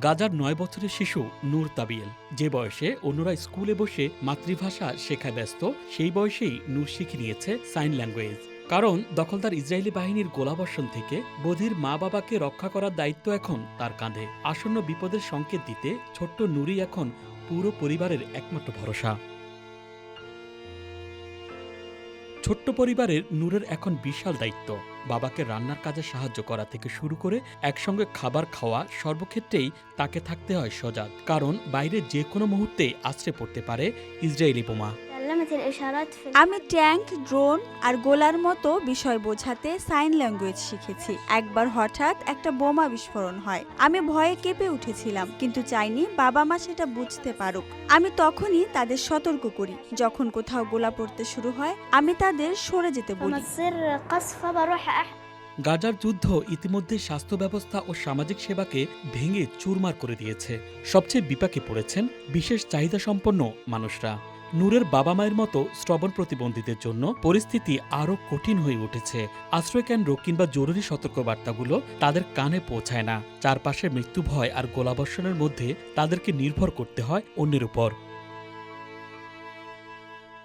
গাজার ৯ বছরের শিশু নূর তাবিয়েল, যে বয়সে অন্যরা স্কুলে বসে মাতৃভাষা শেখায় ব্যস্ত, সেই বয়সেই নূর শিখে নিয়েছে সাইন ল্যাঙ্গুয়েজ। কারণ দখলদার ইসরায়েলি বাহিনীর গোলাবর্ষণ থেকে বধির মা বাবাকে রক্ষা করার দায়িত্ব এখন তার কাঁধে। আসন্ন বিপদের সংকেত দিতে ছোট্ট নূরই এখন পুরো পরিবারের একমাত্র ভরসা। ছোট্ট পরিবারের নূরের এখন বিশাল দায়িত্ব। বাবাকে রান্নার কাজে সাহায্য করা থেকে শুরু করে একসঙ্গে খাবার খাওয়া, সর্বক্ষেত্রেই তাকে থাকতে হয় সজাগ। কারণ বাইরে যে কোনো মুহূর্তে আছড়ে পড়তে পারে ইসরায়েলি বোমা। আমি ট্যাঙ্ক, ড্রোন আর গোলার মতো বিষয় বোঝাতে সাইন ল্যাঙ্গুয়েজ শিখেছি। একবার হঠাৎ একটা বোমা বিস্ফোরণ হয়, আমি ভয়ে কেঁপে উঠেছিলাম, কিন্তু চাইনি বাবা মা সেটা বুঝতে পারুক। আমি তখনই তাদের সতর্ক করি। যখন কোথাও গোলা পড়তে শুরু হয়, আমি তাদের সরে যেতে বলি। গাজার যুদ্ধ ইতিমধ্যে স্বাস্থ্য ব্যবস্থা ও সামাজিক সেবাকে ভেঙে চুরমার করে দিয়েছে। সবচেয়ে বিপাকে পড়েছেন বিশেষ চাহিদা সম্পন্ন মানুষরা। নূরের বাবা মায়ের মতো শ্রবণ প্রতিবন্ধীদের জন্য পরিস্থিতি আরও কঠিন হয়ে উঠেছে। আশ্রয়কেন্দ্র কিংবা জরুরি সতর্কবার্তাগুলো তাদের কানে পৌঁছায় না। চারপাশে মৃত্যু ভয় আর গোলাবর্ষণের মধ্যে তাদেরকে নির্ভর করতে হয় অন্যের উপর।